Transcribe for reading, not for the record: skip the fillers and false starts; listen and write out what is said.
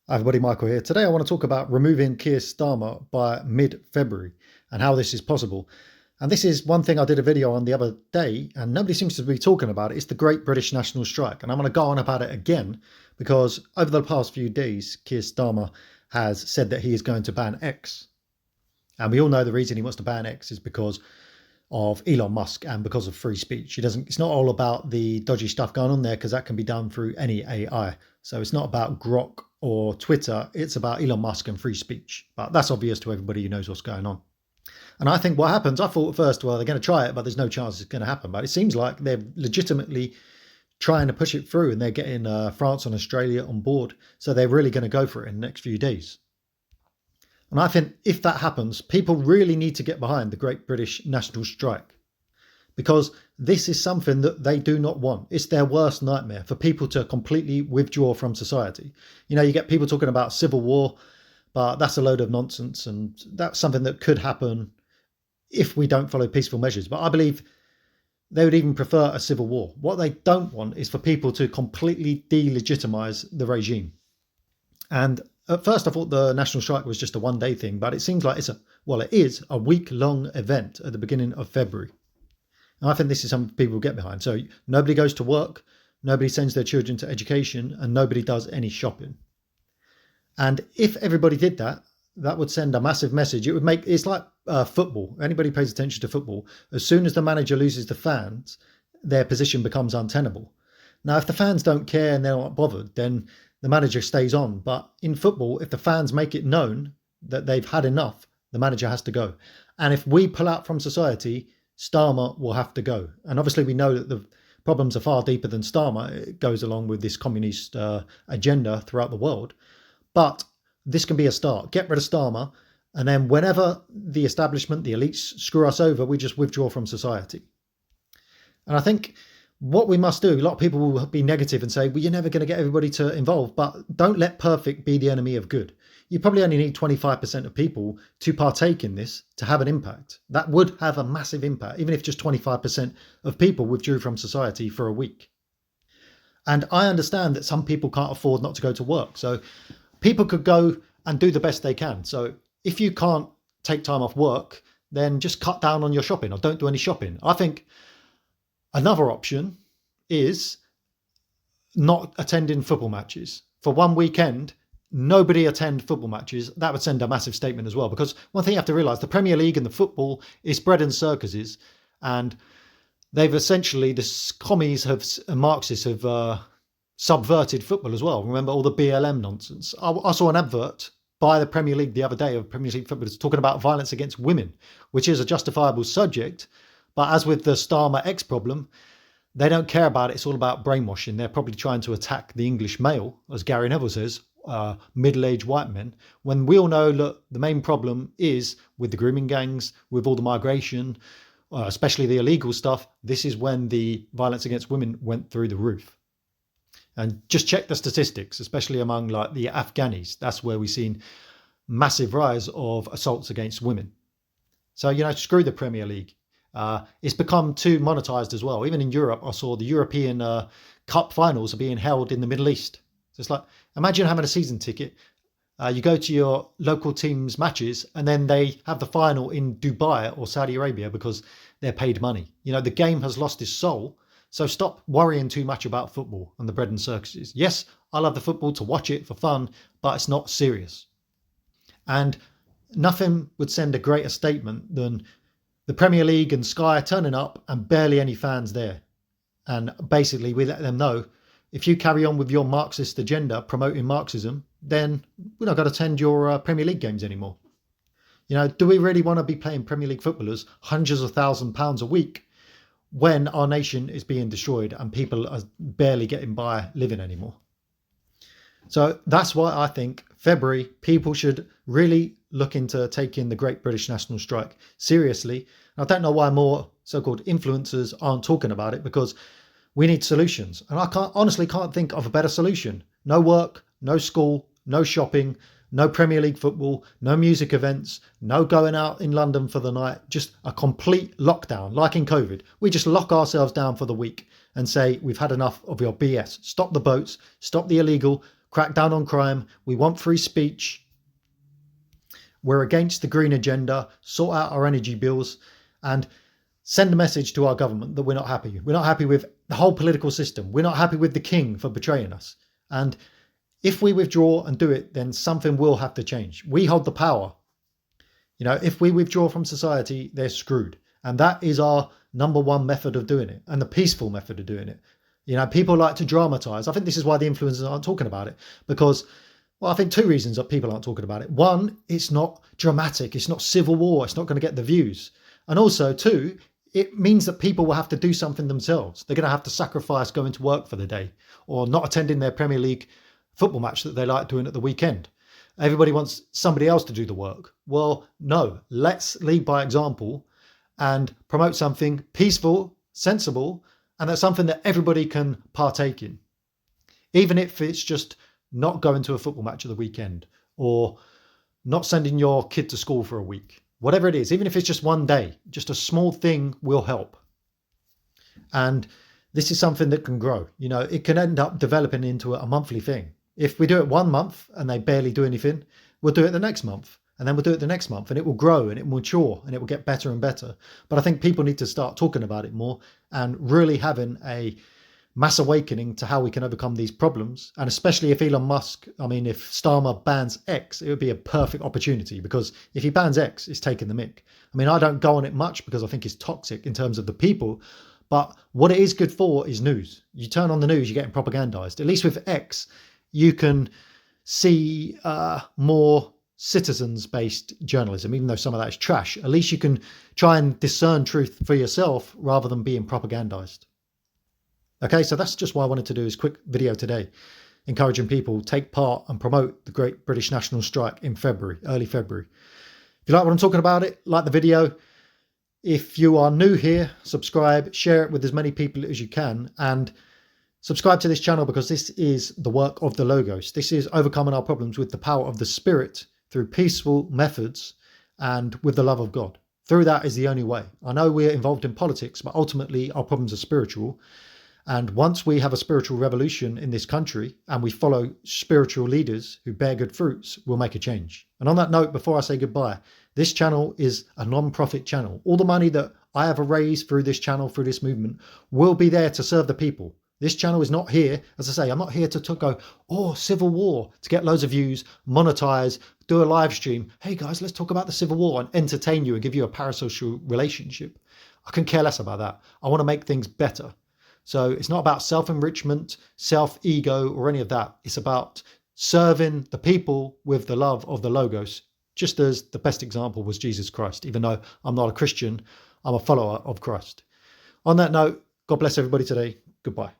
Hi everybody, Michael here. Today I want to talk about removing Keir Starmer by mid-February and how this is possible. And this is one thing I did a video on the other day and nobody seems to be talking about it. It's the Great British National Strike. And I'm going to go on about it again because over the past few days, Keir Starmer has said that he is going to ban X. And we all know the reason he wants to ban X is because of Elon Musk and because of free speech. It's not all about the dodgy stuff going on there because that can be done through any AI. So it's not about Grok or Twitter, it's about Elon Musk and free speech. But that's obvious to everybody who knows what's going on. And I think what happens, I thought at first, well, they're going to try it, but there's no chance it's going to happen. But it seems like they're legitimately trying to push it through and they're getting France and Australia on board. So they're really going to go for it in the next few days. And I think if that happens, people really need to get behind the Great British National Strike because this is something that they do not want. It's their worst nightmare for people to completely withdraw from society. You know, you get people talking about civil war, but that's a load of nonsense. And that's something that could happen if we don't follow peaceful measures. But I believe they would even prefer a civil war. What they don't want is for people to completely delegitimize the regime. And at first I thought the national strike was just a one-day thing, but it seems like it is a week-long event at the beginning of February. And I think this is something people will get behind. So nobody goes to work, nobody sends their children to education, and nobody does any shopping. And if everybody did that, that would send a massive message. It's like football. Anybody pays attention to football, as soon as the manager loses the fans, their position becomes untenable. Now, if the fans don't care and they're not bothered, then the manager stays on. But in football, if the fans make it known that they've had enough, the manager has to go. And if we pull out from society, Starmer will have to go. And obviously we know that the problems are far deeper than Starmer. It goes along with this communist agenda throughout the world. But this can be a start. Get rid of Starmer. And then whenever the establishment, the elites screw us over, we just withdraw from society. And I think what we must do, a lot of people will be negative and say, well, you're never going to get everybody to involve, but don't let perfect be the enemy of good. You probably only need 25% of people to partake in this to have an impact. That would have a massive impact, even if just 25% of people withdrew from society for a week. And I understand that some people can't afford not to go to work. So people could go and do the best they can. So if you can't take time off work, then just cut down on your shopping or don't do any shopping. I think another option is not attending football matches. For one weekend, nobody attend football matches. That would send a massive statement as well. Because one thing you have to realise, the Premier League and the football is bread and circuses. And they've essentially, the commies and Marxists have subverted football as well. Remember all the BLM nonsense. I saw an advert by the Premier League the other day of Premier League footballers talking about violence against women, which is a justifiable subject. But as with the Starmer X problem, they don't care about it. It's all about brainwashing. They're probably trying to attack the English male, as Gary Neville says, middle-aged white men, when we all know that the main problem is with the grooming gangs, with all the migration, especially the illegal stuff. This is when the violence against women went through the roof. And just check the statistics, especially among like the Afghanis. That's where we've seen massive rise of assaults against women. So, you know, screw the Premier League. It's become too monetized as well. Even in Europe, I saw the European Cup finals are being held in the Middle East. So it's like, imagine having a season ticket. You go to your local team's matches and then they have the final in Dubai or Saudi Arabia because they're paid money. You know, the game has lost its soul. So stop worrying too much about football and the bread and circuses. Yes, I love the football to watch it for fun, but it's not serious. And nothing would send a greater statement than the Premier League and Sky turning up and barely any fans there. And basically we let them know, if you carry on with your Marxist agenda promoting Marxism, then we're not going to attend your Premier League games anymore. You know, do we really want to be paying Premier League footballers hundreds of £1,000s a week when our nation is being destroyed and people are barely getting by living anymore? So that's why I think February, people should really look into taking the Great British National Strike seriously. And I don't know why more so-called influencers aren't talking about it, because we need solutions. And I honestly can't think of a better solution. No work, no school, no shopping, no Premier League football, no music events, no going out in London for the night, just a complete lockdown, like in COVID. We just lock ourselves down for the week and say, we've had enough of your BS. Stop the boats, stop the illegal crack down on crime. We want free speech. We're against the green agenda, sort out our energy bills, and send a message to our government that we're not happy. We're not happy with the whole political system. We're not happy with the king for betraying us. And if we withdraw and do it, then something will have to change. We hold the power. If we withdraw from society, they're screwed. And that is our number one method of doing it, and the peaceful method of doing it. People like to dramatize. I think this is why the influencers aren't talking about it, because, well, I think two reasons that people aren't talking about it. One, it's not dramatic. It's not civil war. It's not going to get the views. And also, two, it means that people will have to do something themselves. They're going to have to sacrifice going to work for the day or not attending their Premier League football match that they like doing at the weekend. Everybody wants somebody else to do the work. Well, no, let's lead by example and promote something peaceful, sensible, and that's something that everybody can partake in. Even if it's just not going to a football match at the weekend or not sending your kid to school for a week. Whatever it is, even if it's just one day, just a small thing will help. And this is something that can grow. It can end up developing into a monthly thing. If we do it 1 month and they barely do anything, we'll do it the next month. And then we'll do it the next month, and it will grow and it will mature and it will get better and better. But I think people need to start talking about it more and really having a mass awakening to how we can overcome these problems. And especially if Elon Musk, if Starmer bans X, it would be a perfect opportunity, because if he bans X, it's taking the mick. I don't go on it much because I think it's toxic in terms of the people. But what it is good for is news. You turn on the news, you're getting propagandized. At least with X, you can see more citizens-based journalism, even though some of that is trash. At least you can try and discern truth for yourself rather than being propagandized. Okay, so that's just why I wanted to do this quick video today, encouraging people take part and promote the Great British National Strike in February, early February. If you like what I'm talking about, like the video. If you are new here, subscribe, share it with as many people as you can, and subscribe to this channel, because this is the work of the Logos. This is overcoming our problems with the power of the Spirit through peaceful methods and with the love of God. Through that is the only way. I know we're involved in politics, but ultimately our problems are spiritual. And once we have a spiritual revolution in this country and we follow spiritual leaders who bear good fruits, we'll make a change. And on that note, before I say goodbye, this channel is a non-profit channel. All the money that I have raised through this channel, through this movement, will be there to serve the people. This channel is not here, as I say, I'm not here to go, civil war, to get loads of views, monetize, do a live stream. Hey guys, let's talk about the civil war and entertain you and give you a parasocial relationship. I can care less about that. I want to make things better. So it's not about self-enrichment, self-ego, or any of that. It's about serving the people with the love of the Logos, just as the best example was Jesus Christ. Even though I'm not a Christian, I'm a follower of Christ. On that note, God bless everybody today. Goodbye.